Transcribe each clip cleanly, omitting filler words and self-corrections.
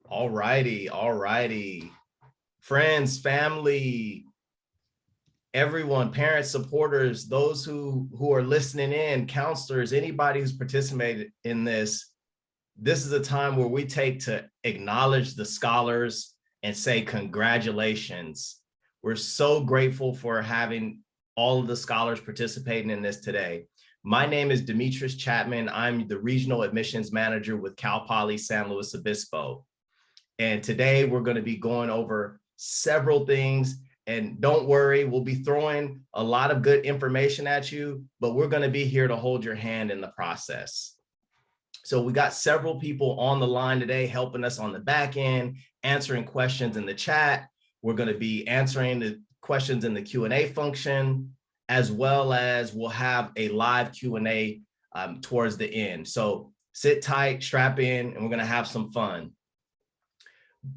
All righty, all righty. Friends, family, everyone, parents, supporters, those who are listening in, counselors, anybody who's participated in this is a time where we take to acknowledge the scholars and say congratulations. We're so grateful for having all of the scholars participating in this today. My name is Demetrius Chapman. I'm the Regional Admissions Manager with Cal Poly San Luis Obispo. And today we're going to be going over several things. And don't worry, we'll be throwing a lot of good information at you, but we're going to be here to hold your hand in the process. So we got several people on the line today helping us on the back end, answering questions in the chat. We're going to be answering the questions in the Q&A function, as well as we'll have a live Q&A towards the end. So sit tight, strap in, and we're going to have some fun.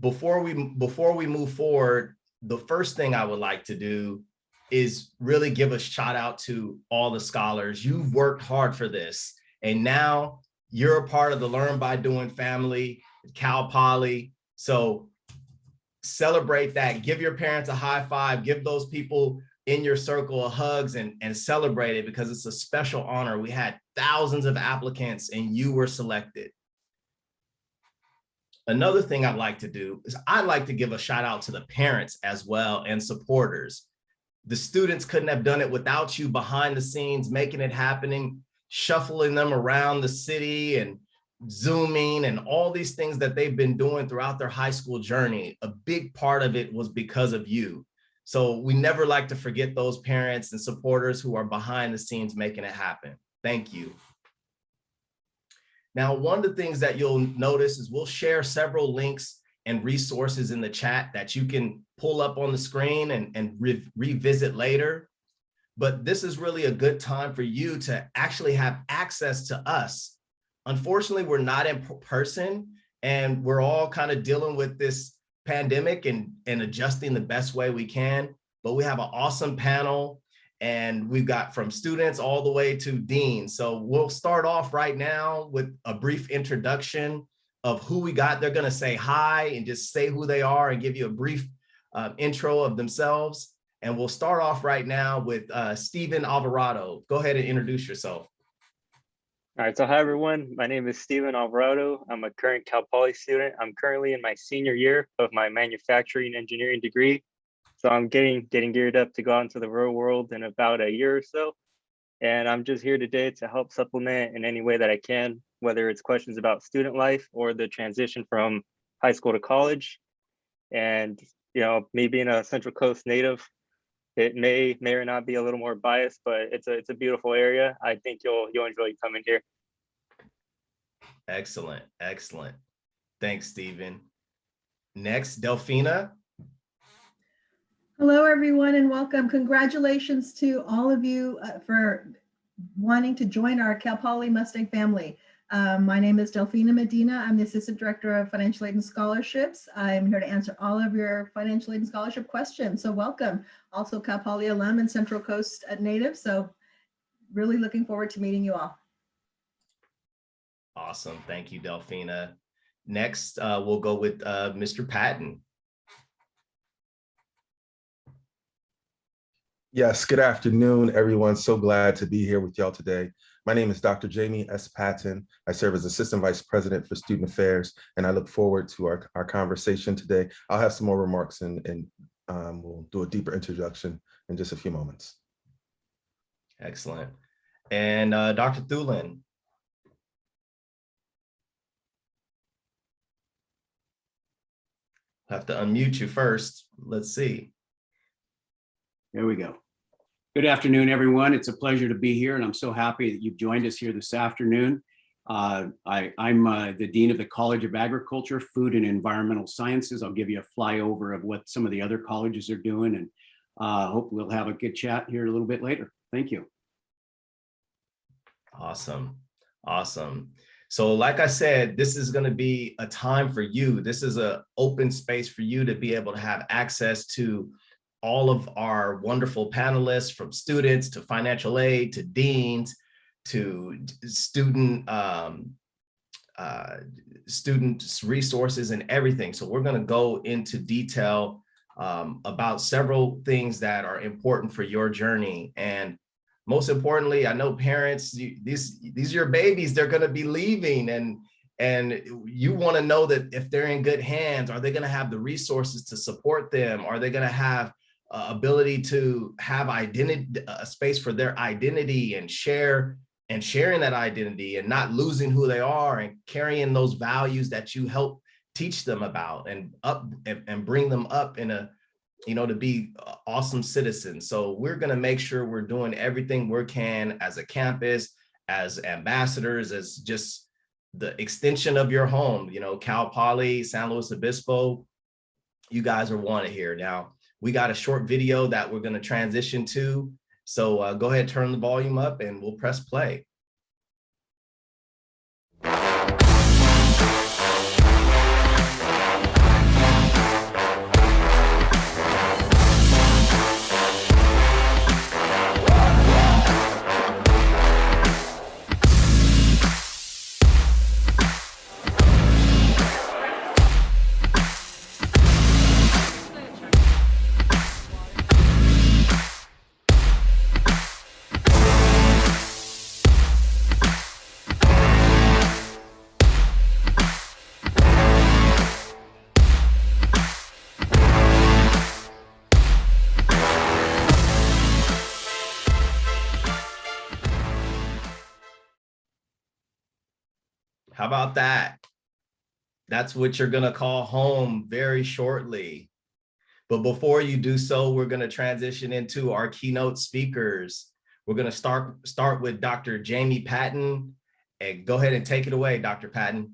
Before we move forward, the first thing I would like to do is really give a shout out to all the scholars. You've worked hard for this, and now you're a part of the Learn by Doing family, Cal Poly. So celebrate that. Give your parents a high five. Give those people in your circle a hugs and celebrate it, because it's a special honor. We had thousands of applicants and you were selected. Another thing I'd like to do is I'd like to give a shout out to the parents as well and supporters. The students couldn't have done it without you behind the scenes, making it happening, shuffling them around the city and Zooming and all these things that they've been doing throughout their high school journey. A big part of it was because of you. So we never like to forget those parents and supporters who are behind the scenes making it happen. Thank you. Now, one of the things that you'll notice is we'll share several links and resources in the chat that you can pull up on the screen and revisit later. But this is really a good time for you to actually have access to us. Unfortunately, we're not in person, and we're all kind of dealing with this pandemic and adjusting the best way we can. But we have an awesome panel, and we've got from students all the way to deans. So we'll start off right now with a brief introduction of who we got. They're going to say hi and just say who they are and give you a brief intro of themselves. And we'll start off right now with Stephen Alvarado. Go ahead and introduce yourself. All right, so hi everyone. My name is Stephen Alvarado. I'm a current Cal Poly student. I'm currently in my senior year of my manufacturing engineering degree. So I'm getting geared up to go out into the real world in about a year or so. And I'm just here today to help supplement in any way that I can, whether it's questions about student life or the transition from high school to college. And you know, me being a Central Coast native, it may or not be a little more biased, but it's a beautiful area. I think you'll enjoy coming here. Excellent, excellent. Thanks, Stephen. Next, Delfina. Hello, everyone, and welcome. Congratulations to all of you for wanting to join our Cal Poly Mustang family. My name is Delfina Medina. I'm the Assistant Director of Financial Aid and Scholarships. I'm here to answer all of your financial aid and scholarship questions. So welcome. Also Cal Poly alum and Central Coast native. So really looking forward to meeting you all. Awesome. Thank you, Delfina. Next, we'll go with Mr. Patton. Yes, good afternoon, everyone. So glad to be here with y'all today. My name is Dr. Jamie S. Patton. I serve as Assistant Vice President for Student Affairs, and I look forward to our conversation today. I'll have some more remarks and we'll do a deeper introduction in just a few moments. Excellent. And Dr. Thulin. Have to unmute you first. Let's see. There we go. Good afternoon, everyone. It's a pleasure to be here, and I'm so happy that you've joined us here this afternoon. I'm the Dean of the College of Agriculture, Food and Environmental Sciences. I'll give you a flyover of what some of the other colleges are doing, and hope we'll have a good chat here a little bit later. Thank you. Awesome. Awesome. So like I said, this is going to be a time for you. This is an open space for you to be able to have access to all of our wonderful panelists, from students to financial aid to deans to student students resources and everything. So we're going to go into detail about several things that are important for your journey. And most importantly, I know parents, these are your babies, they're going to be leaving, and you want to know that if they're in good hands, are they going to have the resources to support them? Are they going to have ability to have identity, a space for their identity and sharing that identity and not losing who they are and carrying those values that you help teach them about and bring them up in a, to be awesome citizens. So we're going to make sure we're doing everything we can as a campus, as ambassadors, as just the extension of your home. Cal Poly, San Luis Obispo, you guys are wanted here. Now, we got a short video that we're going to transition to. So go ahead, turn the volume up, and we'll press play. How about that? That's what you're going to call home very shortly. But before you do so, we're going to transition into our keynote speakers. We're going to start with Dr. Jamie Patton. And go ahead and take it away, Dr. Patton.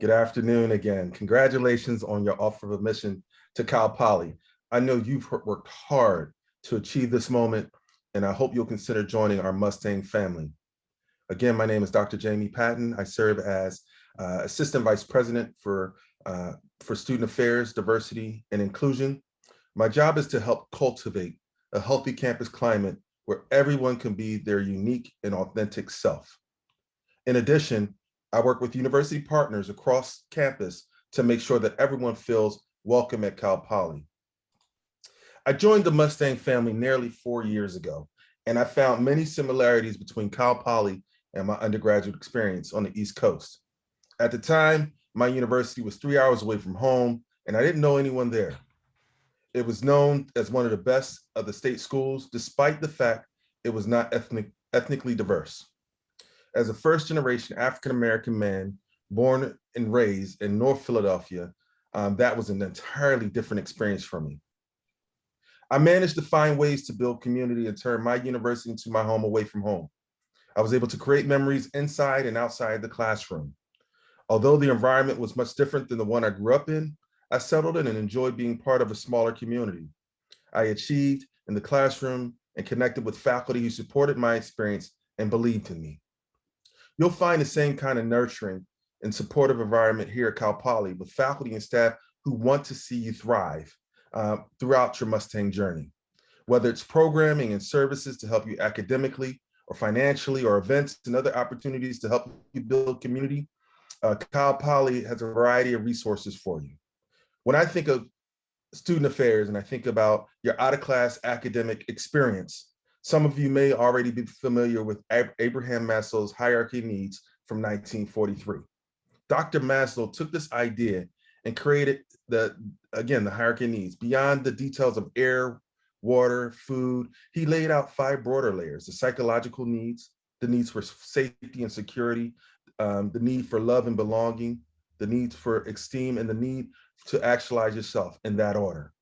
Good afternoon again. Congratulations on your offer of admission to Cal Poly. I know you've worked hard to achieve this moment, and I hope you'll consider joining our Mustang family. Again, my name is Dr. Jamie Patton. I serve as Assistant Vice President for Student Affairs, Diversity, and Inclusion. My job is to help cultivate a healthy campus climate where everyone can be their unique and authentic self. In addition, I work with university partners across campus to make sure that everyone feels welcome at Cal Poly. I joined the Mustang family nearly 4 years ago, and I found many similarities between Cal Poly and my undergraduate experience on the East Coast. At the time, my university was 3 hours away from home, and I didn't know anyone there. It was known as one of the best of the state schools, despite the fact it was not ethnically diverse. As a first-generation African-American man born and raised in North Philadelphia, that was an entirely different experience for me. I managed to find ways to build community and turn my university into my home away from home. I was able to create memories inside and outside the classroom. Although the environment was much different than the one I grew up in, I settled in and enjoyed being part of a smaller community. I achieved in the classroom and connected with faculty who supported my experience and believed in me. You'll find the same kind of nurturing and supportive environment here at Cal Poly with faculty and staff who want to see you thrive throughout your Mustang journey. Whether it's programming and services to help you academically or financially, or events and other opportunities to help you build community, Cal Poly has a variety of resources for you. When I think of student affairs and I think about your out-of-class academic experience, some of you may already be familiar with Abraham Maslow's hierarchy of needs from 1943. Dr. Maslow took this idea and created the hierarchy of needs. Beyond the details of air, water, food, he laid out 5 broader layers: the psychological needs, the needs for safety and security, the need for love and belonging, the need for esteem, and the need to actualize yourself, in that order.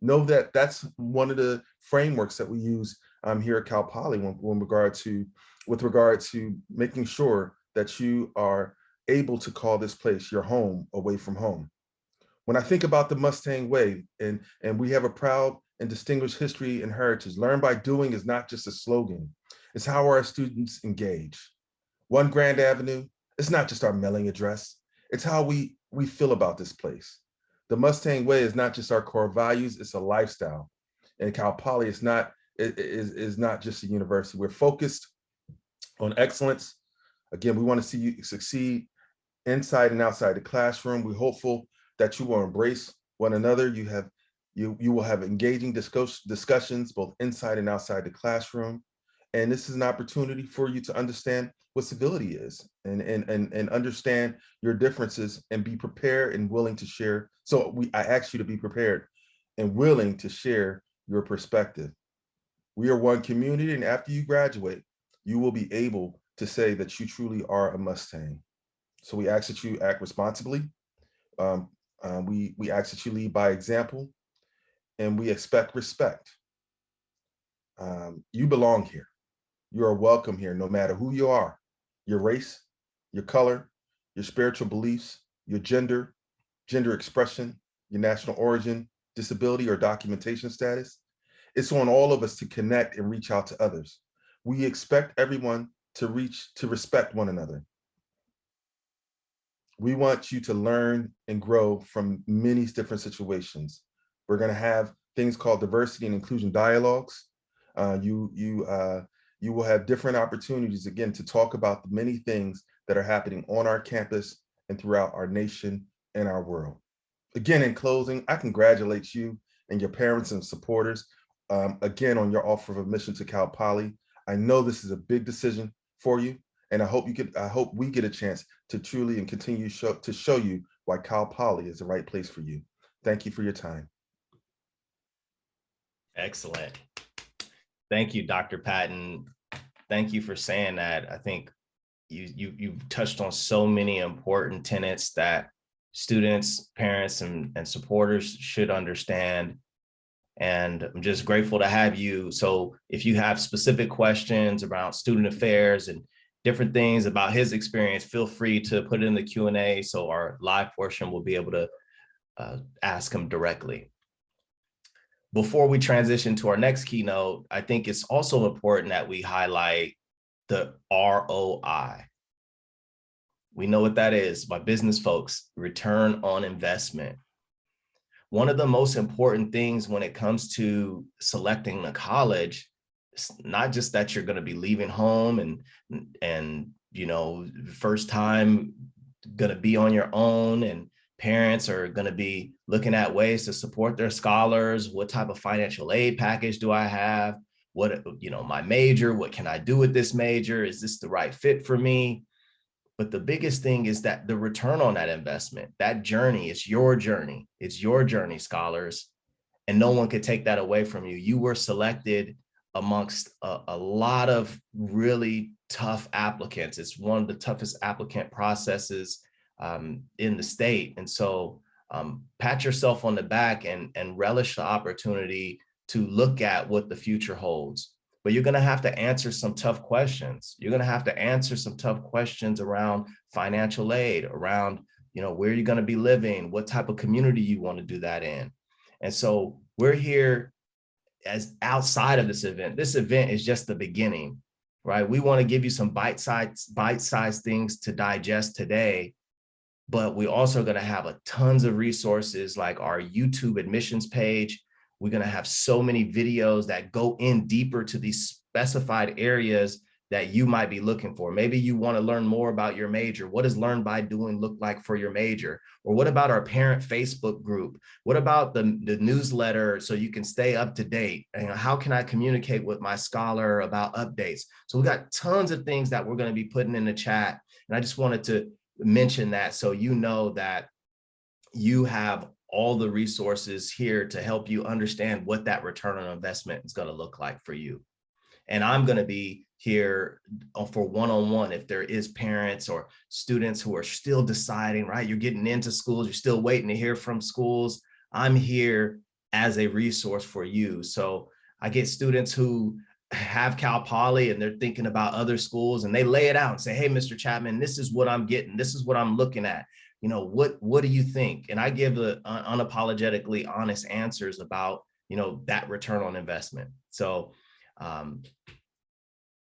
Know that that's one of the frameworks that we use here at Cal Poly with regard to making sure that you are able to call this place your home away from home. When I think about the Mustang Way, and we have a proud and distinguished history and heritage, learn by doing is not just a slogan. It's how our students engage. One Grand Avenue, it's not just our mailing address. It's how we feel about this place. The Mustang Way is not just our core values, it's a lifestyle. And Cal Poly is not just a university. We're focused on excellence, Again, we want to see you succeed inside and outside the classroom. We're hopeful that you will embrace one another. You will have engaging discussions both inside and outside the classroom. And this is an opportunity for you to understand what civility is and understand your differences and be prepared and willing to share. So I ask you to be prepared and willing to share your perspective. We are one community, and after you graduate, you will be able to say that you truly are a Mustang. So we ask that you act responsibly. We ask that you lead by example, and we expect respect. You belong here. You are welcome here, no matter who you are, your race, your color, your spiritual beliefs, your gender expression, your national origin, disability, or documentation status. It's on all of us to connect and reach out to others. We expect everyone to respect one another. We want you to learn and grow from many different situations. We're going to have things called diversity and inclusion dialogues. You will have different opportunities, again, to talk about the many things that are happening on our campus and throughout our nation and our world. Again, in closing, I congratulate you and your parents and supporters, again, on your offer of admission to Cal Poly. I know this is a big decision for you, and I hope we get a chance to truly and continue to show you why Cal Poly is the right place for you. Thank you for your time. Excellent. Thank you, Dr. Patton. Thank you for saying that. I think you've touched on so many important tenets that students, parents, and supporters should understand. And I'm just grateful to have you. So if you have specific questions about student affairs and different things about his experience, feel free to put it in the Q&A so our live portion will be able to ask him directly. Before we transition to our next keynote, I think it's also important that we highlight the ROI. We know what that is, my business folks, return on investment. One of the most important things when it comes to selecting a college, it's not just that you're going to be leaving home and you know, first time going to be on your own, and parents are going to be looking at ways to support their scholars. What type of financial aid package do I have? What, you know, my major, what can I do with this major? Is this the right fit for me? But the biggest thing is that the return on that investment, that journey, it's your journey. It's your journey, scholars. And no one could take that away from you. You were selected amongst a lot of really tough applicants. It's one of the toughest applicant processes in the state. And so pat yourself on the back and relish the opportunity to look at what the future holds. But you're going to have to answer some tough questions. You're going to have to answer some tough questions around financial aid, around, you know, where you're going to be living, what type of community you want to do that in. And so we're here as outside of this event. This event is just the beginning, right? We want to give you some bite-sized things to digest today, but we're also going to have tons of resources like our YouTube admissions page. We're going to have so many videos that go in deeper to these specified areas that you might be looking for. Maybe you want to learn more about your major. What does Learn by Doing look like for your major? Or what about our parent Facebook group? What about the newsletter so you can stay up to date? And how can I communicate with my scholar about updates? So we got tons of things that we're going to be putting in the chat. And I just wanted to mention that so you know that you have all the resources here to help you understand what that return on investment is going to look like for you. And I'm going to be here for one-on-one if there is parents or students who are still deciding, right? You're getting into schools, you're still waiting to hear from schools. I'm here as a resource for you. So I get students who have Cal Poly and they're thinking about other schools and they lay it out and say, hey, Mr. Chapman, this is what I'm getting. This is what I'm looking at. You know, what do you think? And I give the unapologetically honest answers about, you know, that return on investment. So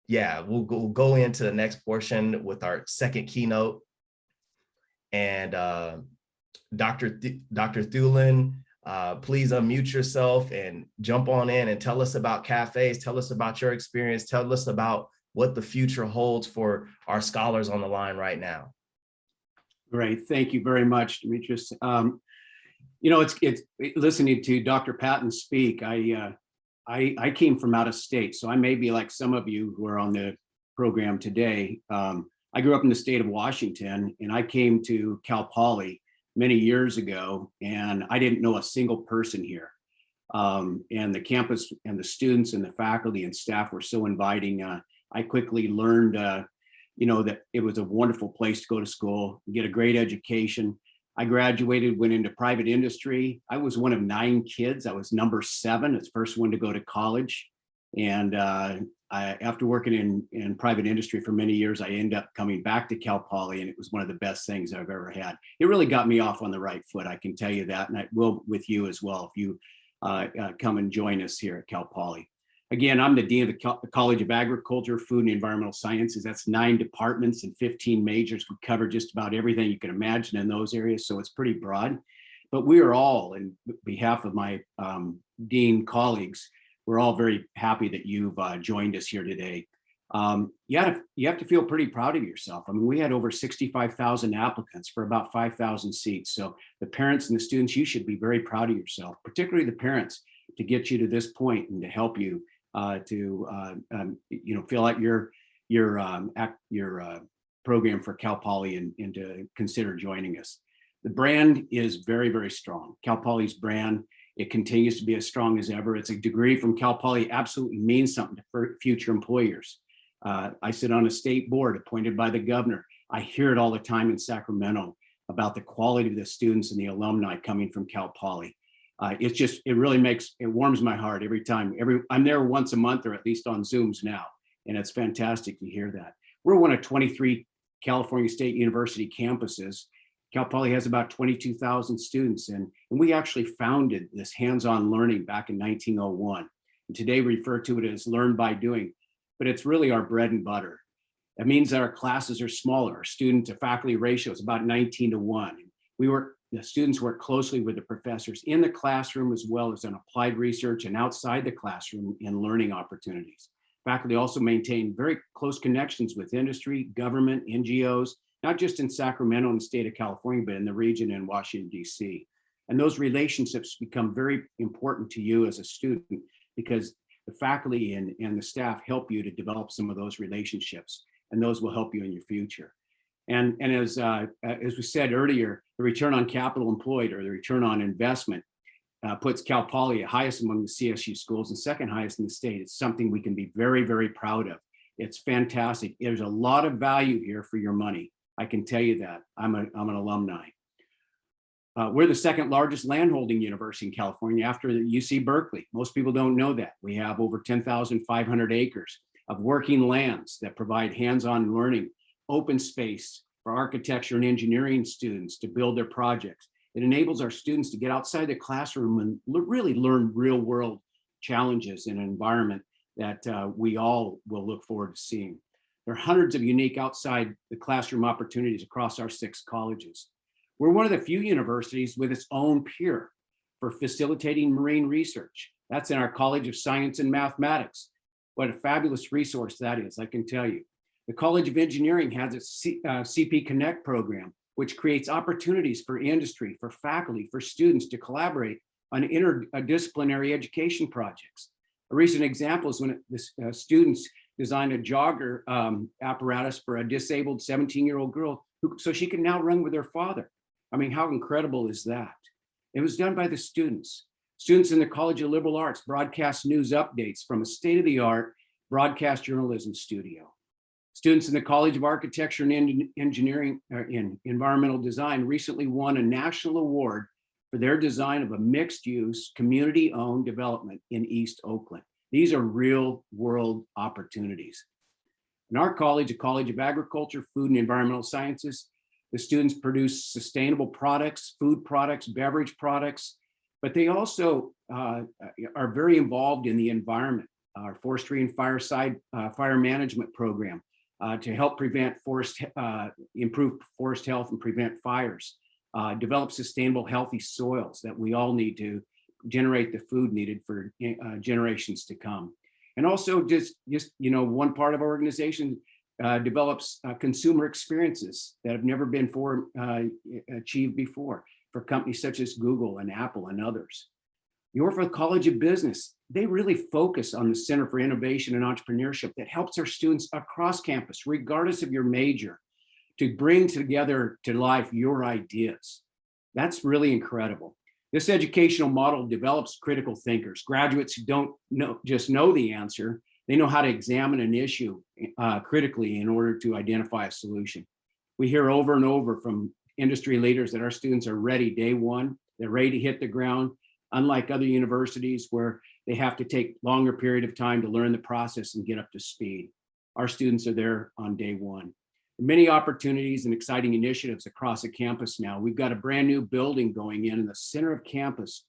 yeah, we'll go into the next portion with our second keynote. And Dr. Thulin, please unmute yourself and jump on in and tell us about cafes. Tell us about your experience. Tell us about what the future holds for our scholars on the line right now. Great, thank you very much, Demetrius. You know, it's listening to Dr. Patton speak. I came from out of state, so I may be like some of you who are on the program today. I grew up in the state of Washington, and I came to Cal Poly many years ago, and I didn't know a single person here. And the campus and the students and the faculty and staff were so inviting. I quickly learned, you know, that it was a wonderful place to go to school, get a great education. I graduated, went into private industry. I was one of 9 kids. I was number 7, as first one to go to college. And after working in private industry for many years, I ended up coming back to Cal Poly, and it was one of the best things I've ever had. It really got me off on the right foot, I can tell you that, and I will with you as well if you come and join us here at Cal Poly. Again, I'm the Dean of the College of Agriculture, Food and Environmental Sciences. That's 9 departments and 15 majors. We cover just about everything you can imagine in those areas, so it's pretty broad. But we are all, in behalf of my Dean colleagues, we're all very happy that you've joined us here today. You have to feel pretty proud of yourself. I mean, we had over 65,000 applicants for about 5,000 seats. So the parents and the students, you should be very proud of yourself, particularly the parents, to get you to this point and to help you you know, fill out your program for Cal Poly and to consider joining us. The brand is very, very strong. Cal Poly's brand, it continues to be as strong as ever. It's a degree from Cal Poly absolutely means something for future employers. I sit on a state board appointed by the governor. I hear it all the time in Sacramento about the quality of the students and the alumni coming from Cal Poly. It really warms my heart every time. I'm there once a month, or at least on Zooms now, and it's fantastic to hear that. We're one of 23 California State University campuses. Cal Poly has about 22,000 students, and we actually founded this hands-on learning back in 1901. And today we refer to it as learn by doing, but it's really our bread and butter. That means that our classes are smaller. Our student to faculty ratio is about 19 to 1. The students work closely with the professors in the classroom, as well as in applied research and outside the classroom in learning opportunities. Faculty also maintain very close connections with industry, government, NGOs, not just in Sacramento and the state of California, but in the region in Washington, D.C. And those relationships become very important to you as a student, because the faculty and the staff help you to develop some of those relationships, and those will help you in your future. And as we said earlier, the return on capital employed, or the return on investment, puts Cal Poly highest among the CSU schools and second highest in the state. It's something we can be very, very proud of. It's fantastic. There's a lot of value here for your money. I can tell you that. I'm an alumni. We're the second largest landholding university in California after the UC Berkeley. Most people don't know that. We have over 10,500 acres of working lands that provide hands-on learning, open space for architecture and engineering students to build their projects. It enables our students to get outside the classroom and really learn real world challenges in an environment that we all will look forward to seeing. There are hundreds of unique outside the classroom opportunities across our 6 colleges. We're one of the few universities with its own pier for facilitating marine research. That's in our College of Science and Mathematics. What a fabulous resource that is, I can tell you. The College of Engineering has its CP Connect program, which creates opportunities for industry, for faculty, for students to collaborate on interdisciplinary education projects. A recent example is when the students designed a jogger apparatus for a disabled 17-year-old girl so she can now run with her father. I mean, how incredible is that? It was done by the students. Students in the College of Liberal Arts broadcast news updates from a state-of-the-art broadcast journalism studio. Students in the College of Architecture and Engineering in Environmental Design recently won a national award for their design of a mixed-use, community-owned development in East Oakland. These are real-world opportunities. In our college, a College of Agriculture, Food and Environmental Sciences, the students produce sustainable products, food products, beverage products, but they also are very involved in the environment. Our forestry and fire management program to help prevent improve forest health and prevent fires, develop sustainable, healthy soils that we all need to generate the food needed for generations to come. And also just one part of our organization develops consumer experiences that have never been achieved before for companies such as Google and Apple and others. The Orford College of Business, they really focus on the Center for Innovation and Entrepreneurship that helps our students across campus, regardless of your major, to bring together to life your ideas. That's really incredible. This educational model develops critical thinkers, graduates who don't just know the answer, they know how to examine an issue critically in order to identify a solution. We hear over and over from industry leaders that our students are ready day one, they're ready to hit the ground, unlike other universities where they have to take longer period of time to learn the process and get up to speed. Our students are there on day one. Many opportunities and exciting initiatives across the campus now. We've got a brand new building going in the center of campus,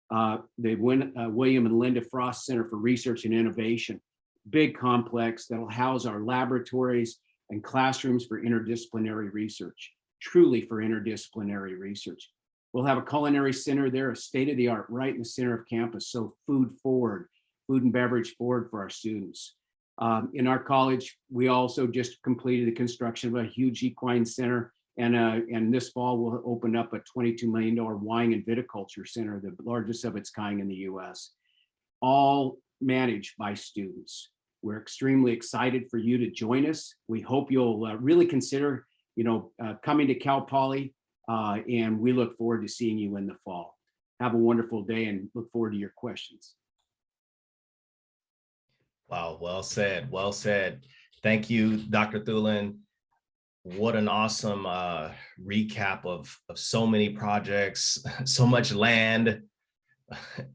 the William and Linda Frost Center for Research and Innovation. Big complex that'll house our laboratories and classrooms for interdisciplinary research, truly for interdisciplinary research. We'll have a culinary center there, a state-of-the-art right in the center of campus. So food forward, food and beverage forward for our students. In our college, we also just completed the construction of a huge equine center. And this fall, we'll open up a $22 million wine and viticulture center, the largest of its kind in the US, all managed by students. We're extremely excited for you to join us. We hope you'll really consider, coming to Cal Poly, and we look forward to seeing you in the fall. Have a wonderful day and look forward to your questions. Wow, well said, well said. Thank you, Dr. Thulin. What an awesome recap of so many projects, so much land,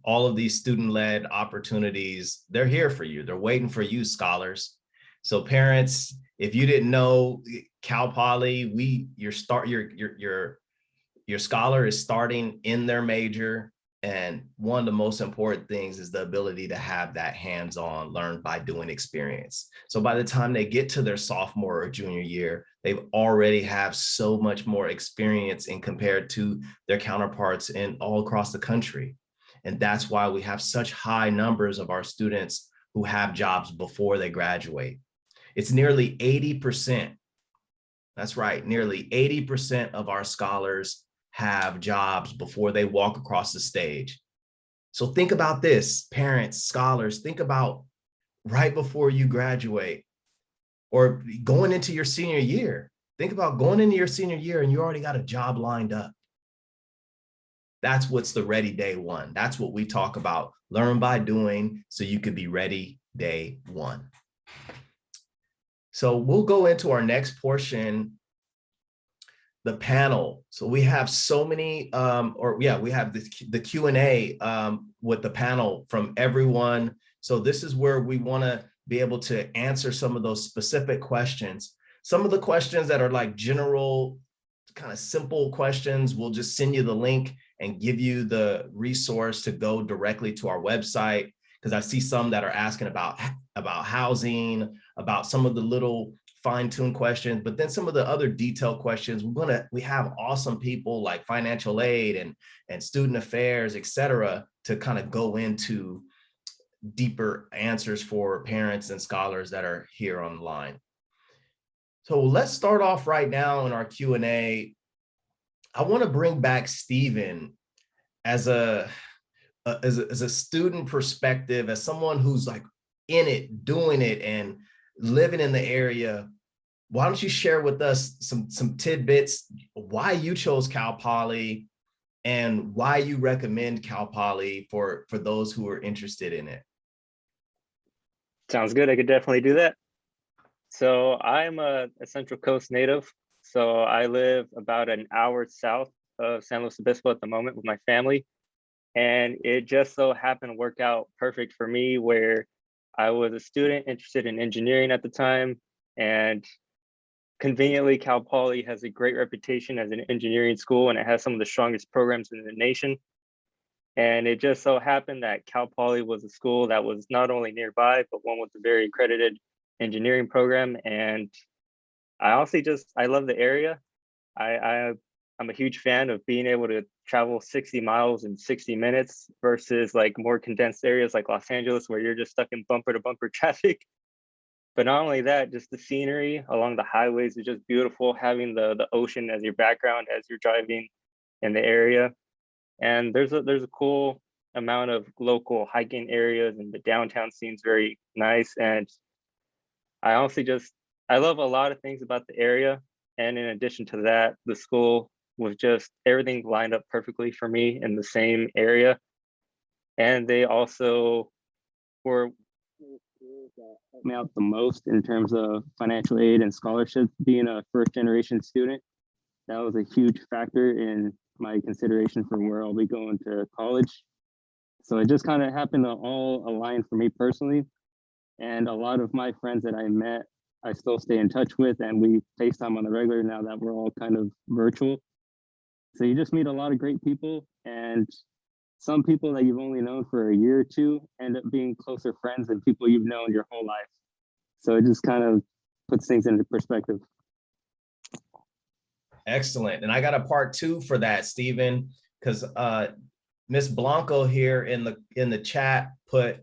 all of these student-led opportunities. They're here for you. They're waiting for you, scholars. So parents, if you didn't know, Cal Poly, your scholar is starting in their major. And one of the most important things is the ability to have that hands-on learn by doing experience. So by the time they get to their sophomore or junior year, they've already have so much more experience in compared to their counterparts in all across the country. And that's why we have such high numbers of our students who have jobs before they graduate. It's nearly 80%. That's right, nearly 80% of our scholars have jobs before they walk across the stage. So think about this, parents, scholars, think about right before you graduate or going into your senior year. Think about going into your senior year and you already got a job lined up. That's what's the ready day one. That's what we talk about. Learn by doing so you could be ready day one. So we'll go into our next portion, the panel. So we have so many, we have the Q&A with the panel from everyone. So this is where we want to be able to answer some of those specific questions. Some of the questions that are like general, kind of simple questions, we'll just send you the link and give you the resource to go directly to our website. Because I see some that are asking about housing, about some of the little fine-tuned questions, but then some of the other detailed questions, we have awesome people like financial aid and student affairs, et cetera, to kind of go into deeper answers for parents and scholars that are here online. So let's start off right now in our Q&A. I want to bring back Stephen as a student perspective, as someone who's like in it, doing it, and living in the area. Why don't you share with us some tidbits, why you chose Cal Poly and why you recommend Cal Poly for those who are interested in it? Sounds good. I could definitely do that. So I'm a Central Coast native. So I live about an hour south of San Luis Obispo at the moment with my family. And it just so happened to work out perfect for me, where I was a student interested in engineering at the time. And conveniently, Cal Poly has a great reputation as an engineering school, and it has some of the strongest programs in the nation. And it just so happened that Cal Poly was a school that was not only nearby, but one with a very accredited engineering program. And I honestly I love the area. I I'm a huge fan of being able to travel 60 miles in 60 minutes versus like more condensed areas like Los Angeles, where you're just stuck in bumper to bumper traffic. But not only that, just the scenery along the highways is just beautiful, having the ocean as your background as you're driving in the area. And there's a cool amount of local hiking areas, and the downtown scene's very nice. And I honestly I love a lot of things about the area. And in addition to that, the school was just, everything lined up perfectly for me in the same area. And they also were helped me out the most in terms of financial aid and scholarships. Being a first generation student, that was a huge factor in my consideration for where I'll be going to college. So it just kind of happened to all align for me personally. And a lot of my friends that I met, I still stay in touch with, and we FaceTime on the regular now that we're all kind of virtual. So you just meet a lot of great people, and some people that you've only known for a year or two end up being closer friends than people you've known your whole life. So it just kind of puts things into perspective. Excellent. And I got a part 2 for that, Stephen, because Miss Blanco here in the chat put,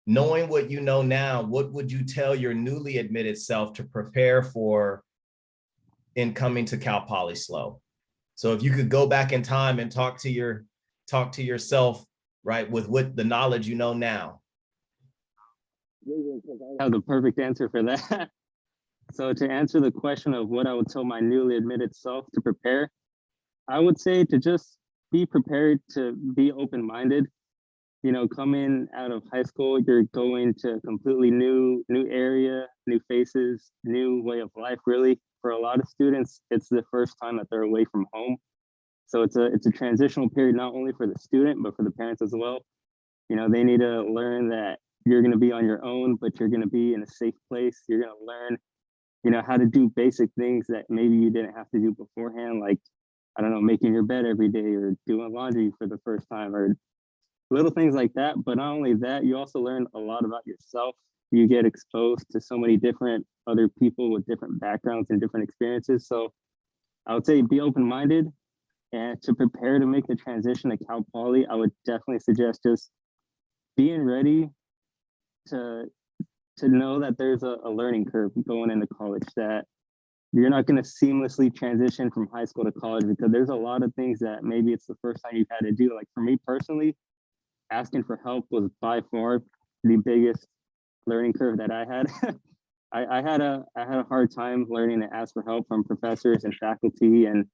knowing what you know now, what would you tell your newly admitted self to prepare for in coming to Cal Poly SLO? So if you could go back in time and talk to yourself, right, with what the knowledge you know now. I have the perfect answer for that. So to answer the question of what I would tell my newly admitted self to prepare, I would say to just be prepared, to be open-minded. You know, coming out of high school, you're going to a completely new area, new faces, new way of life, really. For a lot of students, it's the first time that they're away from home. So it's a transitional period, not only for the student, but for the parents as well. You know, they need to learn that you're going to be on your own, but you're going to be in a safe place. You're going to learn, you know, how to do basic things that maybe you didn't have to do beforehand, like, I don't know, making your bed every day or doing laundry for the first time or little things like that. But not only that, you also learn a lot about yourself. You get exposed to so many different other people with different backgrounds and different experiences. So I would say be open-minded, and to prepare to make the transition to Cal Poly, I would definitely suggest just being ready to know that there's a learning curve going into college, that you're not going to seamlessly transition from high school to college, because there's a lot of things that maybe it's the first time you've had to do. Like for me personally, asking for help was by far the biggest learning curve that I had. I had a hard time learning to ask for help from professors and faculty. And,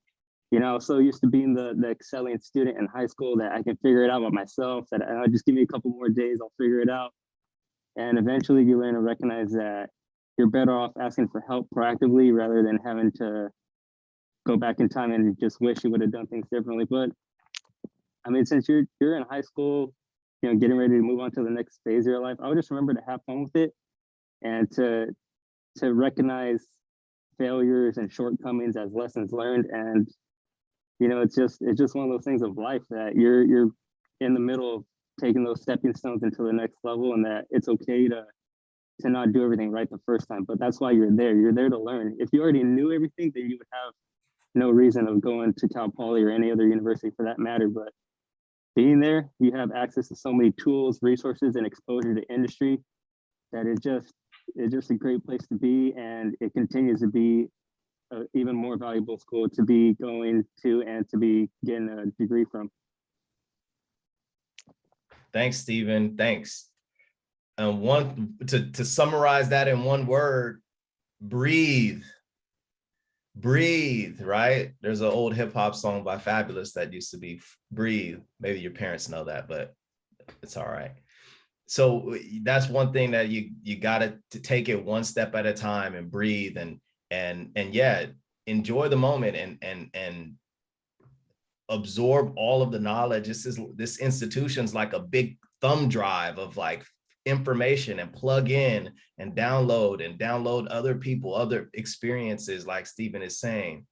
you know, so used to being the excelling student in high school that I can figure it out by myself, that I'll just give me a couple more days, I'll figure it out. And eventually you learn to recognize that you're better off asking for help proactively rather than having to go back in time and just wish you would have done things differently. But I mean, since you're in high school, you know, getting ready to move on to the next phase of your life, I would just remember to have fun with it, and to recognize failures and shortcomings as lessons learned. And, you know, it's just one of those things of life that you're in the middle of taking those stepping stones into the next level, and that it's okay to not do everything right the first time. But that's why you're there. You're there to learn. If you already knew everything, then you would have no reason of going to Cal Poly or any other university for that matter. But being there, you have access to so many tools, resources, and exposure to industry that it's just a great place to be. And it continues to be an even more valuable school to be going to and to be getting a degree from. Thanks, Stephen. Thanks. To summarize that in one word, breathe. Breathe, right? There's an old hip hop song by Fabulous that used to be breathe. Maybe your parents know that, but it's all right. So that's one thing that you got to take it one step at a time and breathe and yeah, enjoy the moment and absorb all of the knowledge. This institution's like a big thumb drive of like information, and plug in and download other people, other experiences, like Stephen is saying.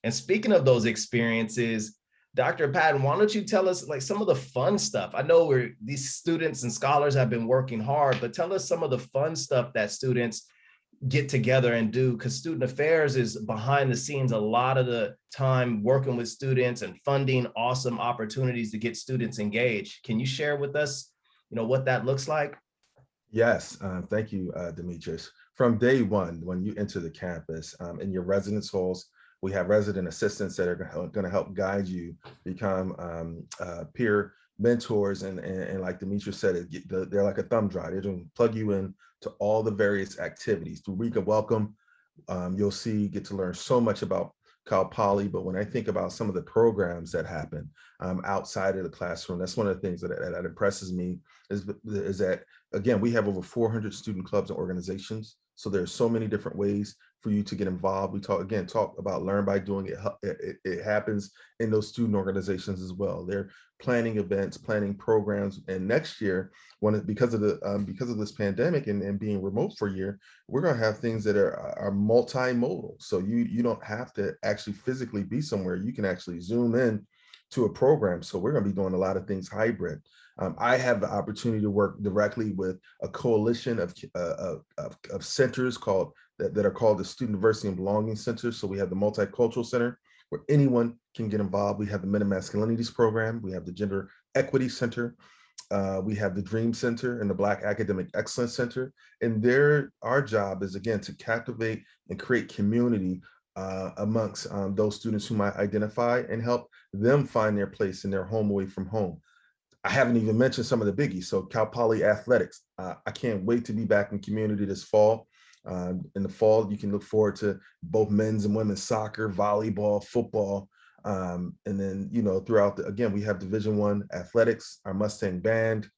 And speaking of those experiences, Dr. Patton, why don't you tell us like some of the fun stuff? I know these students and scholars have been working hard, but tell us some of the fun stuff that students, get together and do, because student affairs is behind the scenes a lot of the time, working with students and funding awesome opportunities to get students engaged. Can you share with us, what that looks like? Yes, thank you, Demetrius. From day one, when you enter the campus, in your residence halls, we have resident assistants that are going to help guide you become peer mentors. And like Demetrius said, they're like a thumb drive. They're going to plug you in to all the various activities. Through Week of Welcome, you'll get to learn so much about Cal Poly. But when I think about some of the programs that happen outside of the classroom, that's one of the things that impresses me is that, again, we have over 400 student clubs and organizations. So there's so many different ways for you to get involved. We talk about learn by doing. It happens in those student organizations as well. They're planning events, planning programs, and next year, because of this pandemic and being remote for a year, we're going to have things that are multimodal. So you don't have to actually physically be somewhere. You can actually zoom in to a program. So we're going to be doing a lot of things hybrid. I have the opportunity to work directly with a coalition of centers that are called the Student Diversity and Belonging Center. So we have the Multicultural Center, where anyone can get involved. We have the Men and Masculinities Program. We have the Gender Equity Center. We have the Dream Center and the Black Academic Excellence Center. And our job is, again, to captivate and create community amongst those students who might identify and help them find their place in their home away from home. I haven't even mentioned some of the biggies. So Cal Poly Athletics. I can't wait to be back in community this fall. In the fall, you can look forward to both men's and women's soccer, volleyball, football. And then, throughout again, we have Division I athletics, our Mustang band.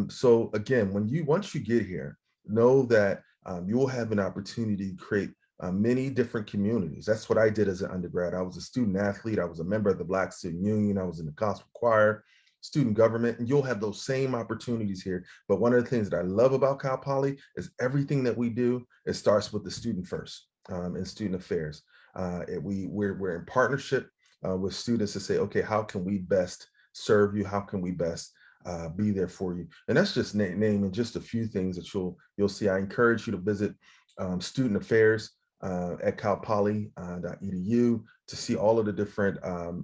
So again, once you get here, know that you will have an opportunity to create many different communities. That's what I did as an undergrad. I was a student athlete. I was a member of the Black Student Union. I was in the gospel choir, student government, and you'll have those same opportunities here. But one of the things that I love about Cal Poly is everything that we do, it starts with the student first in student affairs. We're in partnership with students to say, okay, how can we best serve you? How can we best be there for you? And that's just naming just a few things that you'll see. I encourage you to visit student affairs at calpoly.edu to see all of the different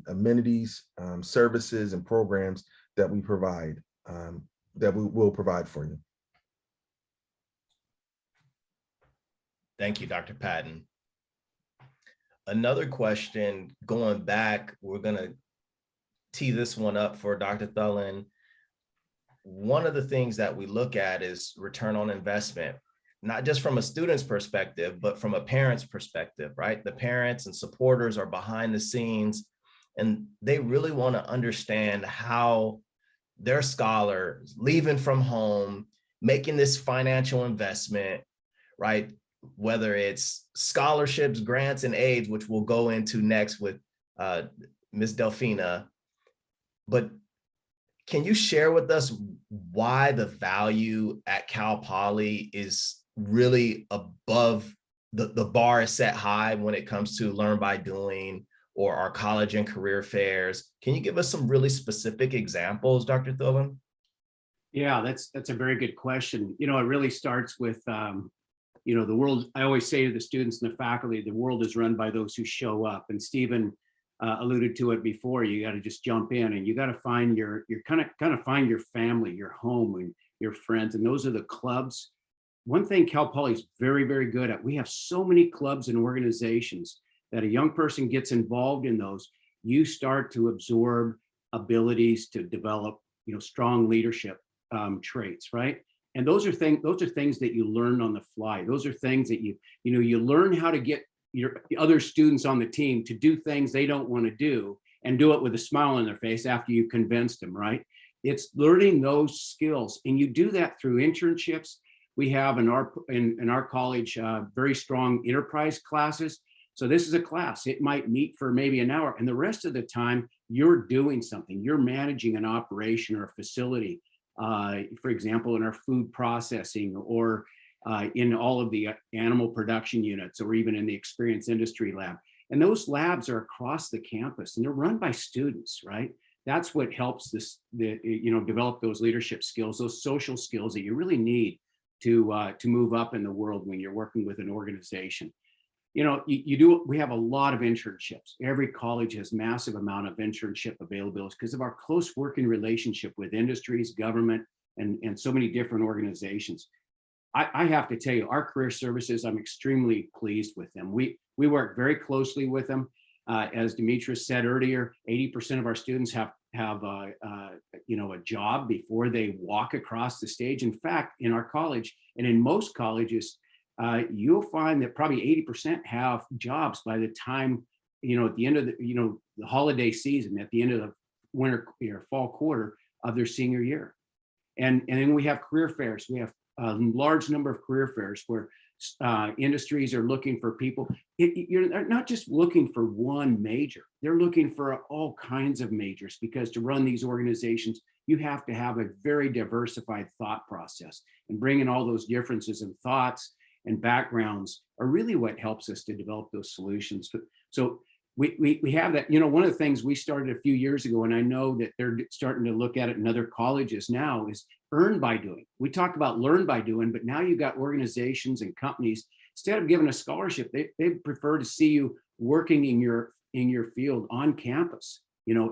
amenities, services, and programs that we provide, that we will provide for you. Thank you, Dr. Patton. Another question, going back, we're going to tee this one up for Dr. Thulin. One of the things that we look at is return on investment, not just from a student's perspective, but from a parent's perspective, right? The parents and supporters are behind the scenes, and they really want to understand how their scholar leaving from home, making this financial investment, right? Whether it's scholarships, grants, and aids, which we'll go into next with Ms. Delfina. But can you share with us why the value at Cal Poly is really above the bar is set high when it comes to learn by doing or our college and career fairs? Can you give us some really specific examples, Dr. Thulin? Yeah, that's a very good question. It really starts with, the world. I always say to the students and the faculty, the world is run by those who show up. And Stephen alluded to it before. You got to just jump in, and you got to find your kind of find your family, your home, and your friends. And those are the clubs. One thing Cal Poly is very, very good at. We have so many clubs and organizations that a young person gets involved in those. You start to absorb abilities to develop, strong leadership traits, right? And those are things that you learn on the fly. Those are things that you learn how to get your other students on the team to do things they don't want to do, and do it with a smile on their face after you convinced them, right? It's learning those skills, and you do that through internships. We have in our college very strong enterprise classes. So this is a class. It might meet for maybe an hour, and the rest of the time you're doing something. You're managing an operation or a facility. For example, in our food processing, or in all of the animal production units, or even in the experience industry lab. And those labs are across the campus, and they're run by students, right? That's what helps develop those leadership skills, those social skills that you really need to move up in the world when you're working with an organization. We have a lot of internships. Every college has massive amount of internship availability because of our close working relationship with industries, government, and so many different organizations. I have to tell you, our career services, I'm extremely pleased with them. We work very closely with them. As Demetrius said earlier, 80% of our students have a job before they walk across the stage. In fact, in our college and in most colleges, you'll find that probably 80% have jobs by the time, at the end of the holiday season, at the end of the winter or fall quarter of their senior year. And then we have career fairs. We have a large number of career fairs where industries are looking for people. You're not just looking for one major. They're looking for all kinds of majors, because to run these organizations, you have to have a very diversified thought process, and bringing all those differences in thoughts and backgrounds are really what helps us to develop those solutions. So we have that. One of the things we started a few years ago, and I know that they're starting to look at it in other colleges now, is earn by doing. We talk about learn by doing, but now you've got organizations and companies, instead of giving a scholarship, they prefer to see you working in your field on campus,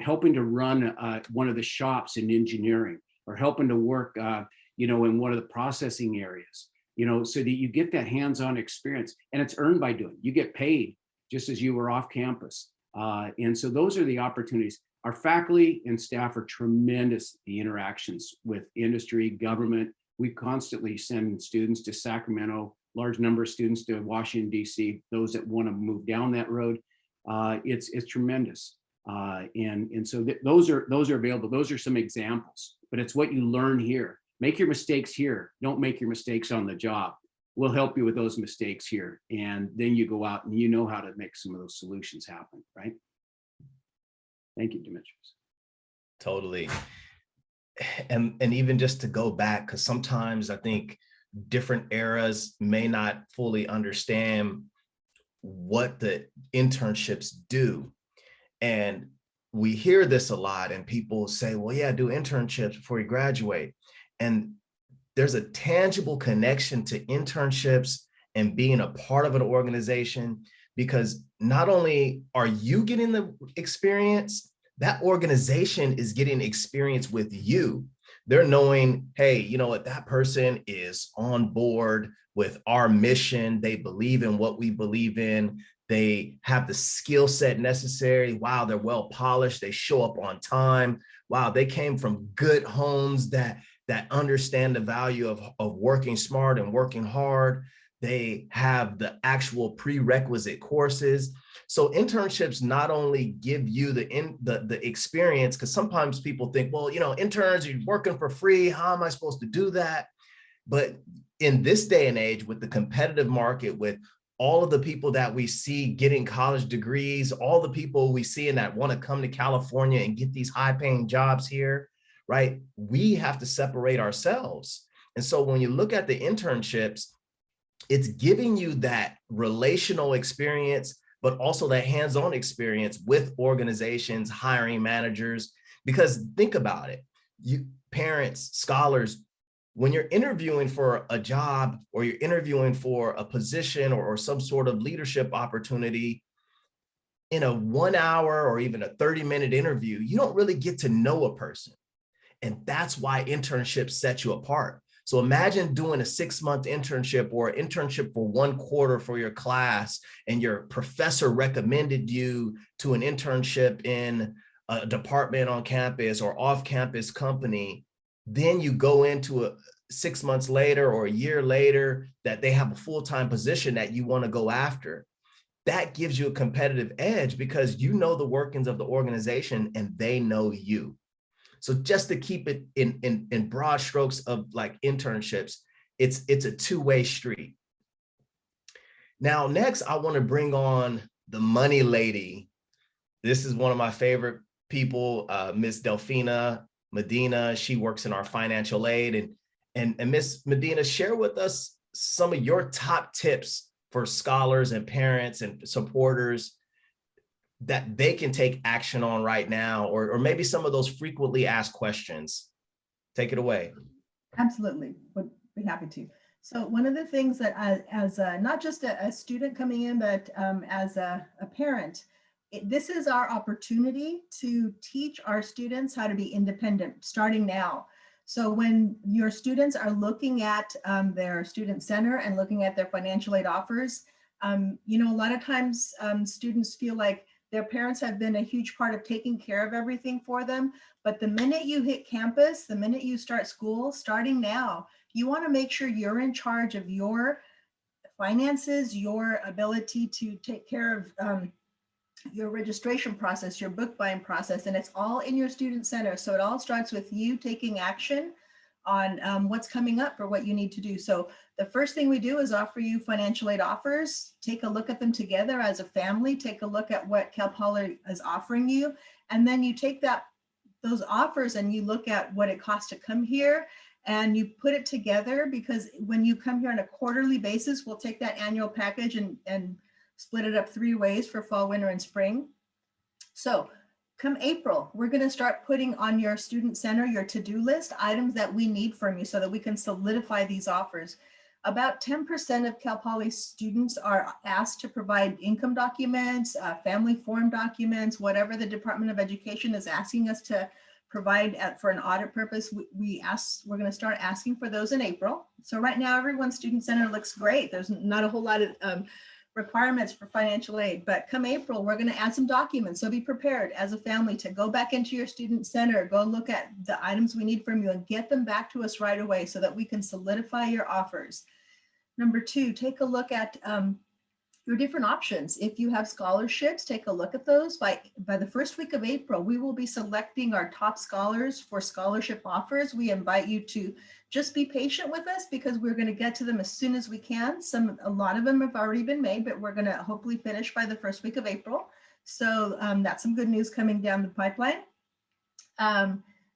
helping to run one of the shops in engineering, or helping to work in one of the processing areas, so that you get that hands-on experience, and it's earned by doing. You get paid just as you were off campus. And so those are the opportunities. Our faculty and staff are tremendous, the interactions with industry, government. We constantly send students to Sacramento, large number of students to Washington, D.C., those that want to move down that road. It's tremendous. And so those are available. Those are some examples, but it's what you learn here. Make your mistakes here. Don't make your mistakes on the job. We'll help you with those mistakes here. And then you go out and you know how to make some of those solutions happen, right? Thank you, Demetrius. Totally. And even just to go back, because sometimes I think different eras may not fully understand what the internships do. And we hear this a lot, and people say, well, yeah, do internships before you graduate. And there's a tangible connection to internships and being a part of an organization, because not only are you getting the experience, that organization is getting experience with you. They're knowing, hey, you know what, that person is on board with our mission. They believe in what we believe in. They have the skill set necessary. Wow, they're well polished. They show up on time. Wow, they came from good homes that understand the value of working smart and working hard. They have the actual prerequisite courses. So internships not only give you the experience, because sometimes people think, well, interns, you're working for free. How am I supposed to do that? But in this day and age, with the competitive market, with all of the people that we see getting college degrees, all the people we see and that want to come to California and get these high-paying jobs here, right? We have to separate ourselves. And so when you look at the internships, it's giving you that relational experience, but also that hands-on experience with organizations, hiring managers. Because think about it, you parents, scholars, when you're interviewing for a job, or you're interviewing for a position or some sort of leadership opportunity, in a 1 hour or even a 30-minute interview, you don't really get to know a person. And that's why internships set you apart. So imagine doing a 6-month internship or an internship for 1 quarter for your class, and your professor recommended you to an internship in a department on campus or off-campus company. Then you go into a 6 months later or a year later that they have a full-time position that you want to go after. That gives you a competitive edge because you know the workings of the organization and they know you. So just to keep it in broad strokes of like internships, it's a two-way street. Now, next, I want to bring on the money lady. This is one of my favorite people, Miss Delfina Medina. She works in our financial aid. And Miss Medina, share with us some of your top tips for scholars and parents and supporters that they can take action on right now, or maybe some of those frequently asked questions. Take it away. Absolutely, would be happy to. So one of the things that as not just a student coming in, but as a parent, this is our opportunity to teach our students how to be independent starting now. So when your students are looking at their student center and looking at their financial aid offers, you know, a lot of times students feel like their parents have been a huge part of taking care of everything for them. But the minute you hit campus, the minute you start school, starting now, you want to make sure you're in charge of your finances, your ability to take care of your registration process, your book buying process, and it's all in your student center. So it all starts with you taking action on what's coming up for what you need to do. So the first thing we do is offer you financial aid offers. Take a look at them together as a family. Take a look at what Cal Poly is offering you. And then you take those offers and you look at what it costs to come here and you put it together, because when you come here on a quarterly basis, we'll take that annual package and split it up 3 ways for fall, winter, and spring. So come April, we're going to start putting on your student center, your to-do list, items that we need from you so that we can solidify these offers. About 10% of Cal Poly students are asked to provide income documents, family form documents, whatever the Department of Education is asking us to provide for an audit purpose. We're going to start asking for those in April. So right now, everyone's student center looks great. There's not a whole lot of requirements for financial aid, but come April, we're going to add some documents. So be prepared as a family to go back into your student center, go look at the items we need from you and get them back to us right away so that we can solidify your offers. Number 2, take a look at your different options. If you have scholarships, take a look at those. By the first week of April, we will be selecting our top scholars for scholarship offers. We invite you to just be patient with us because we're going to get to them as soon as we can. A lot of them have already been made, but we're going to hopefully finish by the first week of April. So that's some good news coming down the pipeline.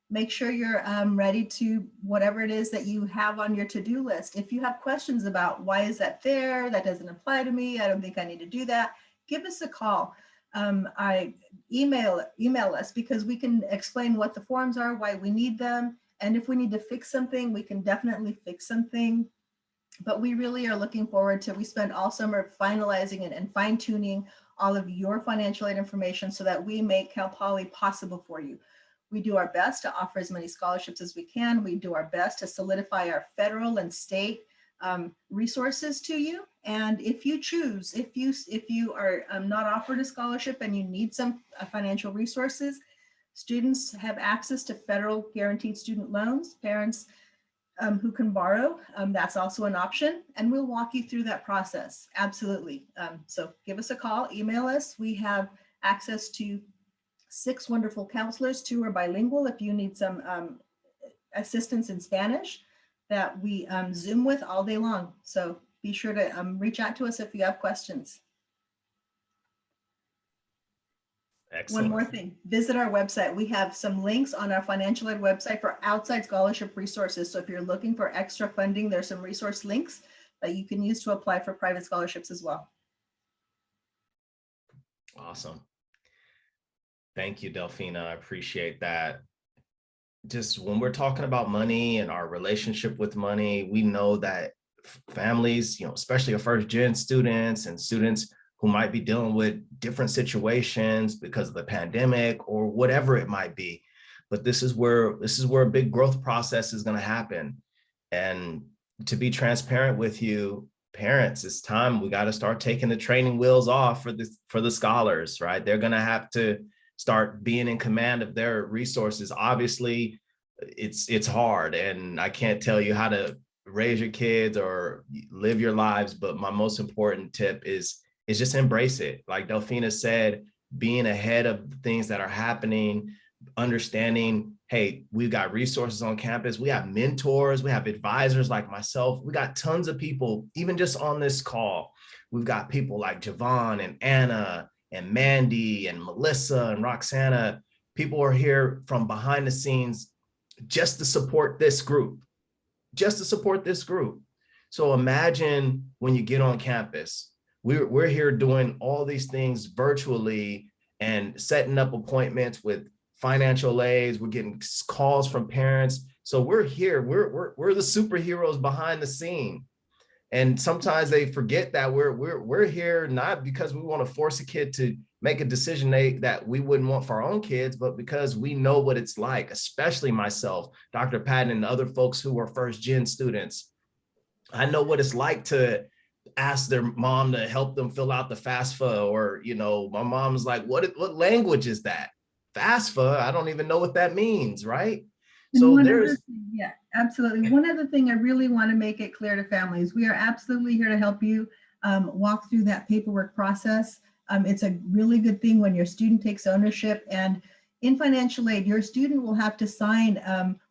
Make sure you're ready to whatever it is that you have on your to-do list. If you have questions about why is that there, that doesn't apply to me, I don't think I need to do that, give us a call. Email us because we can explain what the forms are, why we need them, and if we need to fix something, we can definitely fix something. But we really are looking forward to, we spend all summer finalizing and fine-tuning all of your financial aid information so that we make Cal Poly possible for you. We do our best to offer as many scholarships as we can. We do our best to solidify our federal and state resources to you. And if you choose, if you are not offered a scholarship and you need some financial resources, students have access to federal guaranteed student loans, parents who can borrow. That's also an option. And we'll walk you through that process. Absolutely. So give us a call, email us. We have access to 6 wonderful counselors. 2 are bilingual if you need some assistance in Spanish that we Zoom with all day long. So be sure to reach out to us if you have questions. Excellent. One more thing, visit our website. We have some links on our financial aid website for outside scholarship resources. So if you're looking for extra funding, there's some resource links that you can use to apply for private scholarships as well. Awesome. Thank you, Delfina. I appreciate that. Just when we're talking about money and our relationship with money, we know that families, especially our first gen students and students who might be dealing with different situations because of the pandemic or whatever it might be. But this is where a big growth process is going to happen. And to be transparent with you, parents, it's time we got to start taking the training wheels off for the scholars, right? They're going to have to start being in command of their resources. Obviously, it's hard, and I can't tell you how to raise your kids or live your lives, but my most important tip is just embrace it. Like Delfina said, being ahead of the things that are happening, understanding, hey, we've got resources on campus, we have mentors, we have advisors like myself, we got tons of people, even just on this call, we've got people like Javon and Anna and Mandy and Melissa and Roxana. People are here from behind the scenes just to support this group, So imagine when you get on campus, we're here doing all these things virtually and setting up appointments with financial aids. We're getting calls from parents. So we're here, we're the superheroes behind the scene. And sometimes they forget that we're here not because we want to force a kid to make a decision that we wouldn't want for our own kids, but because we know what it's like, especially myself, Dr. Patton, and other folks who are first-gen students. I know what it's like to ask their mom to help them fill out the FAFSA, or, you know, my mom's like, what language is that? FAFSA? I don't even know what that means, right? And So one there's other thing, yeah, absolutely. One other thing I really want to make it clear to families, we are absolutely here to help you walk through that paperwork process. It's a really good thing when your student takes ownership, and in financial aid, your student will have to sign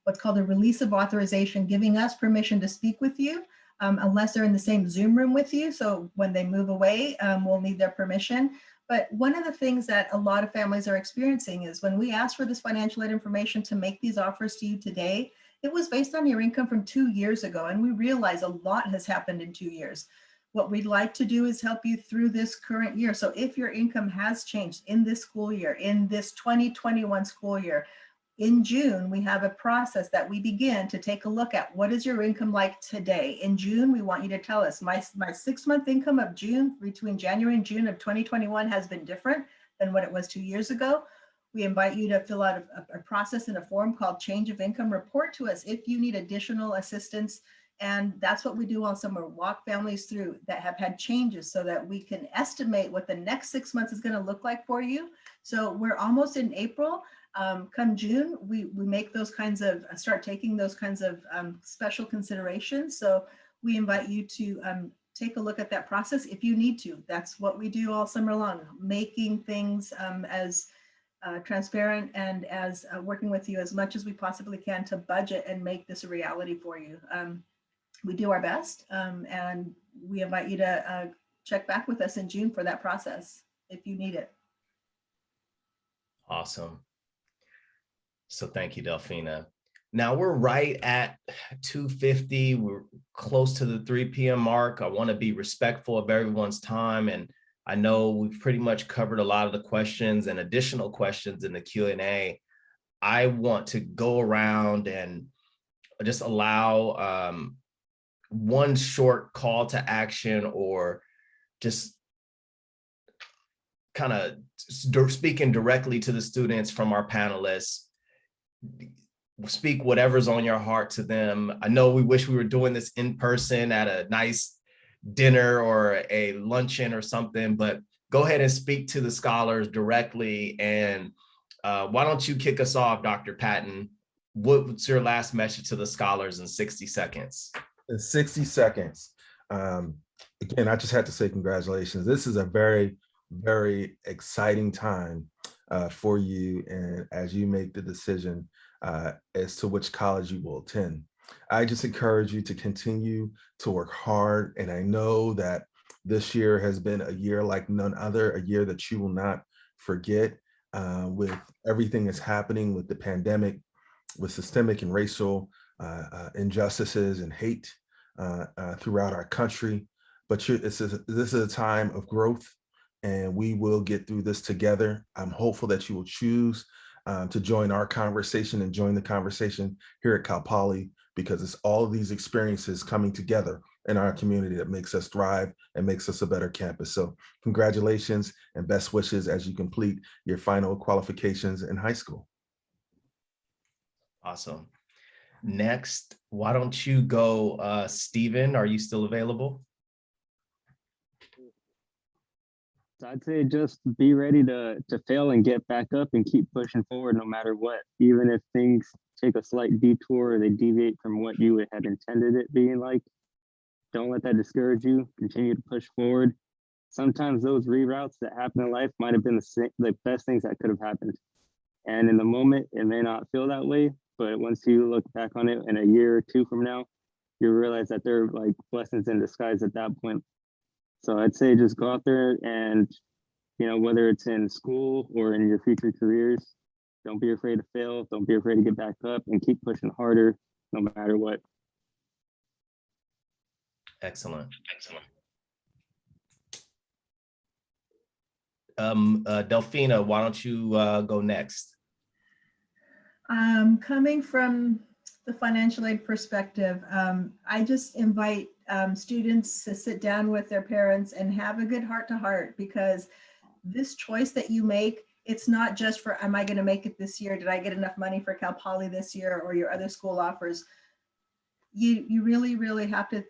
what's called a release of authorization, giving us permission to speak with you, unless they're in the same Zoom room with you. So when they move away, we'll need their permission. But one of the things that a lot of families are experiencing is when we ask for this financial aid information to make these offers to you today, it was based on your income from 2 years ago. And we realize a lot has happened in 2 years. What we'd like to do is help you through this current year. So if your income has changed in this school year, in this 2021 school year, in June, we have a process that we begin to take a look at what is your income like today. In June, we want you to tell us, my 6-month income of June, between January and June of 2021 has been different than what it was 2 years ago. We invite you to fill out a process in a form called change of income. Report to us if you need additional assistance. And that's what we do all summer, walk families through that have had changes so that we can estimate what the next 6 months is going to look like for you. So we're almost in April. Come June, we make those kinds of, start taking those kinds of special considerations. So we invite you to take a look at that process if you need to. That's what we do all summer long, making things as transparent and as working with you as much as we possibly can to budget and make this a reality for you. We do our best, and we invite you to check back with us in June for that process if you need it. awesome. So thank you, Delfina. Now we're right at 2:50. We're close to the 3 p.m. mark. I want to be respectful of everyone's time. And I know we've pretty much covered a lot of the questions and additional questions in the Q&A. I want to go around and just allow one short call to action, or just kind of speaking directly to the students from our panelists. Speak whatever's on your heart to them. I know we wish we were doing this in person at a nice dinner or a luncheon or something, but go ahead and speak to the scholars directly. And why don't you kick us off, Dr. Patton? What's your last message to the scholars in 60 seconds? In 60 seconds. Again, I just had to say congratulations. This is a very, very exciting time for you, and as you make the decision as to which college you will attend. I just encourage you to continue to work hard. And I know that this year has been a year like none other, a year that you will not forget, with everything that's happening with the pandemic, with systemic and racial injustices and hate throughout our country. But this is a time of growth, and we will get through this together. I'm hopeful that you will choose to join our conversation and join the conversation here at Cal Poly, because it's all of these experiences coming together in our community that makes us thrive and makes us a better campus. So congratulations and best wishes as you complete your final qualifications in high school. Awesome. Next, why don't you go, Stephen? Are you still available? So I'd say just be ready to fail and get back up and keep pushing forward no matter what. Even if things take a slight detour or they deviate from what you had intended it being like, don't let that discourage you. Continue to push forward. Sometimes those reroutes that happen in life might have been the best things that could have happened. And in the moment, it may not feel that way, but once you look back on it in a year or two from now, you realize that they're like blessings in disguise at that point. So I'd say just go out there and, you know, whether it's in school or in your future careers, don't be afraid to fail. Don't be afraid to get back up and keep pushing harder no matter what. Excellent. Excellent. Delfina, why don't you go next? Coming from the financial aid perspective, I just invite students to sit down with their parents and have a good heart-to-heart, because this choice that you make, it's not just for, am I going to make it this year? Did I get enough money for Cal Poly this year, or your other school offers? You really have to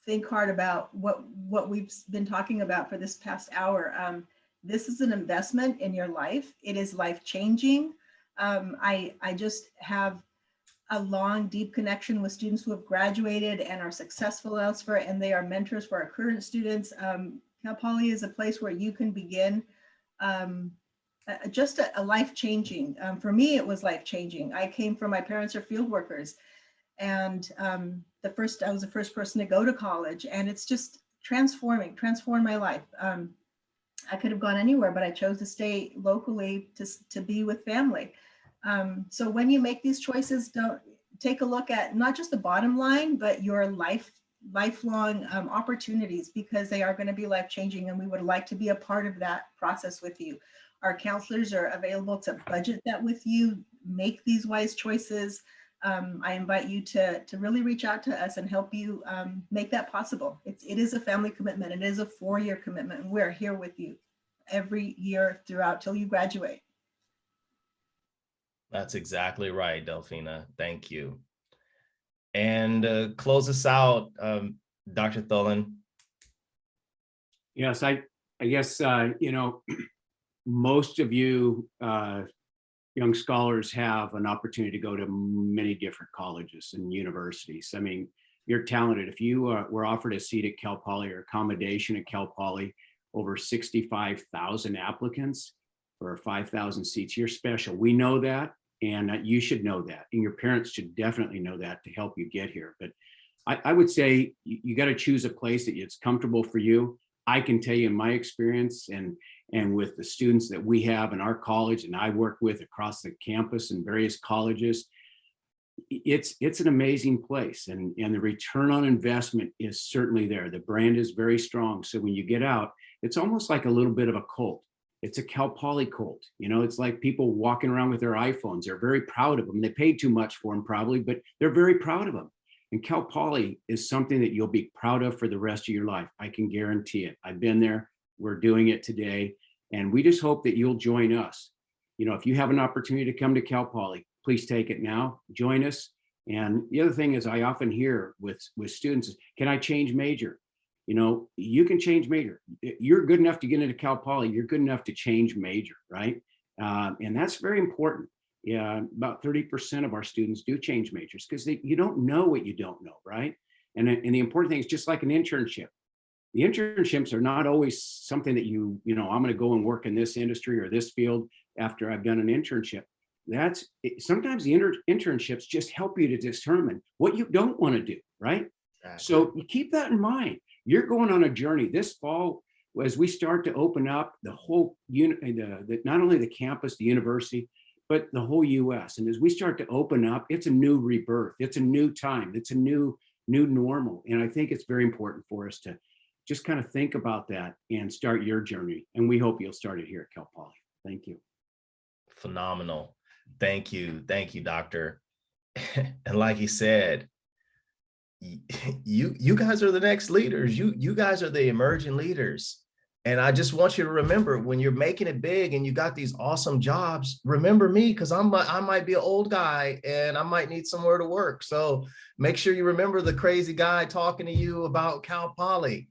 think hard about what we've been talking about for this past hour. This is an investment in your life. It is life-changing. I just have a long, deep connection with students who have graduated and are successful elsewhere, and they are mentors for our current students. Cal Poly is a place where you can begin just a life-changing. For me, it was life-changing. I came from, my parents are field workers, and I was the first person to go to college, and it's just transformed my life. I could have gone anywhere, but I chose to stay locally to be with family. So when you make these choices, don't take a look at not just the bottom line, but your lifelong opportunities, because they are going to be life-changing, and we would like to be a part of that process with you. Our counselors are available to budget that with you, make these wise choices. I invite you to really reach out to us and help you make that possible. It is a family commitment. It is a 4-year commitment, and we're here with you every year throughout till you graduate. That's exactly right, Delfina. Thank you. And close us out, Dr. Tholen. Yes, I guess, most of you young scholars have an opportunity to go to many different colleges and universities. I mean, you're talented. If you were offered a seat at Cal Poly or accommodation at Cal Poly, over 65,000 applicants for 5,000 seats, you're special. We know that, and you should know that, and your parents should definitely know that to help you get here. But I would say you got to choose a place that it's comfortable for you. I can tell you in my experience and with the students that we have in our college and I work with across the campus and various colleges, it's an amazing place, and the return on investment is certainly there. The brand is very strong. So when you get out, it's almost like a little bit of a cult. It's a Cal Poly cult. It's like people walking around with their iPhones. They're very proud of them. They paid too much for them probably, but they're very proud of them. And Cal Poly is something that you'll be proud of for the rest of your life. I can guarantee it. I've been there. We're doing it today. And we just hope that you'll join us. If you have an opportunity to come to Cal Poly, please take it now. Join us. And the other thing is, I often hear with students is, can I change major? You can change major. You're good enough to get into Cal Poly. You're good enough to change major, right? And that's very important. Yeah, about 30% of our students do change majors because you don't know what you don't know, right? And the important thing is, just like an internship, the internships are not always something that I'm going to go and work in this industry or this field after I've done an internship. Sometimes the internships just help you to determine what you don't want to do, right? Exactly. So you keep that in mind. You're going on a journey this fall as we start to open up the whole not only the campus, the university, but the whole US. And as we start to open up, it's a new rebirth. It's a new time. It's a new normal. And I think it's very important for us to just kind of think about that and start your journey. And we hope you'll start it here at Cal Poly. Thank you. Phenomenal. Thank you. Thank you, Doctor. And like he said, you guys are the next leaders. You guys are the emerging leaders. And I just want you to remember, when you're making it big and you got these awesome jobs, remember me, because I might be an old guy and I might need somewhere to work. So make sure you remember the crazy guy talking to you about Cal Poly.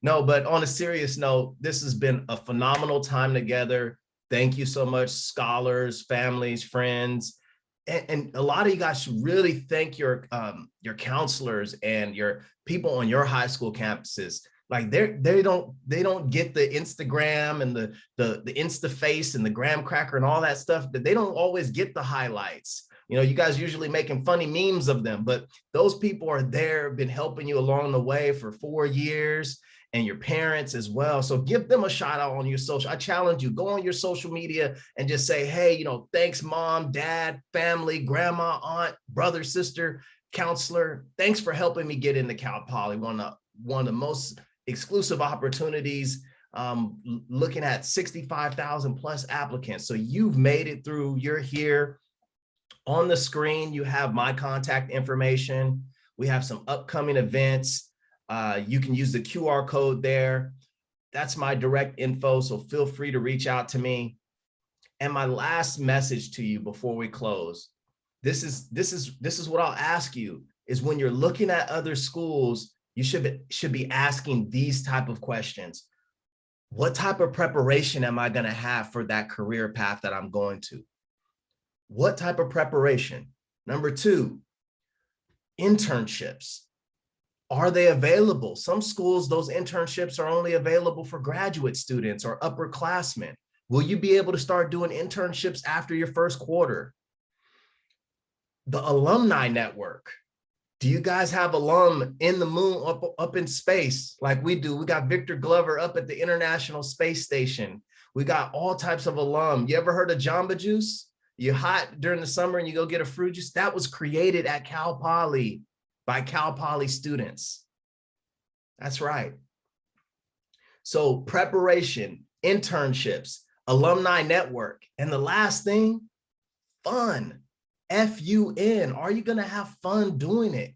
No, but on a serious note, this has been a phenomenal time together. Thank you so much, scholars, families, friends. And a lot of you guys should really thank your counselors and your people on your high school campuses. Like they don't get the Instagram and the Insta face and the graham cracker and all that stuff, but they don't always get the highlights. You guys usually making funny memes of them, but those people are there, been helping you along the way for 4 years, and your parents as well. So give them a shout out on your social. I challenge you, go on your social media and just say, hey, thanks mom, dad, family, grandma, aunt, brother, sister, counselor. Thanks for helping me get into Cal Poly. One of the most exclusive opportunities, looking at 65,000 plus applicants. So you've made it through, you're here. On the screen, you have my contact information. We have some upcoming events. You can use the QR code there. That's my direct info, so feel free to reach out to me. And my last message to you before we close, this is what I'll ask you, is when you're looking at other schools, you should be asking these type of questions. What type of preparation am I going to have for that career path that I'm going to? What type of preparation? Number two, internships. Are they available? Some schools, those internships are only available for graduate students or upperclassmen. Will you be able to start doing internships after your first quarter? The alumni network. Do you guys have alum in the moon, up in space like we do? We got Victor Glover up at the International Space Station. We got all types of alum. You ever heard of Jamba Juice? You're hot during the summer and you go get a fruit juice. That was created at Cal Poly by Cal Poly students. That's right. So preparation, internships, alumni network. And the last thing, fun. F-U-N. Are you going to have fun doing it?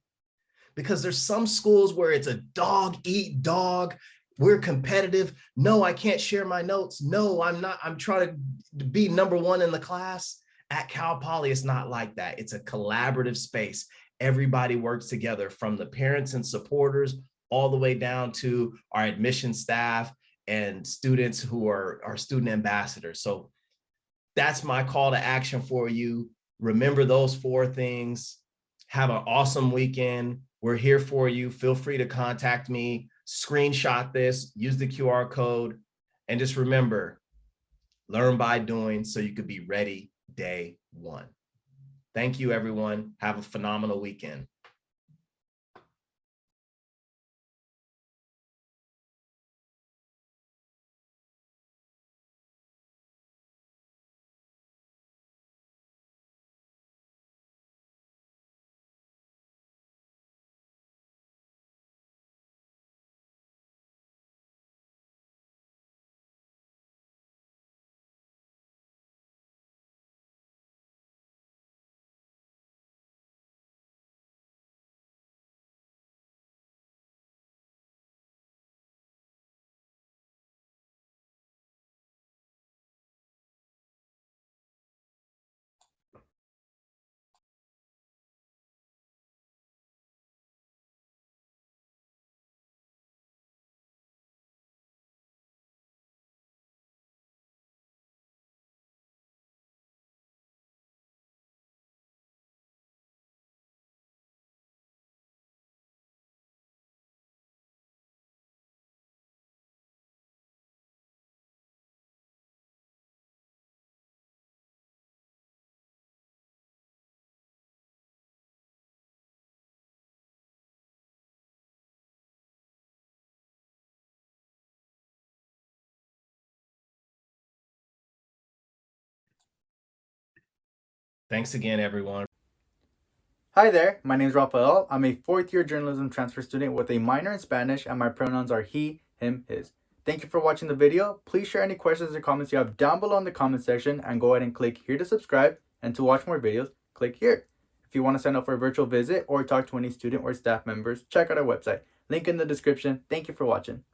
Because there's some schools where it's a dog eat dog. We're competitive. No, I can't share my notes. No, I'm not. I'm trying to be number one in the class. At Cal Poly, it's not like that. It's a collaborative space. Everybody works together, from the parents and supporters all the way down to our admission staff and students who are our student ambassadors. So that's my call to action for you. Remember those 4 things. Have an awesome weekend. We're here for you. Feel free to contact me, screenshot this, use the QR code, and just remember, learn by doing so you could be ready day one. Thank you, everyone. Have a phenomenal weekend. Thanks again, everyone. Hi there, my name is Rafael. I'm a 4th-year journalism transfer student with a minor in Spanish, and my pronouns are he, him, his. Thank you for watching the video. Please share any questions or comments you have down below in the comment section, and go ahead and click here to subscribe, and to watch more videos, click here. If you want to sign up for a virtual visit or talk to any student or staff members, check out our website. Link in the description. Thank you for watching.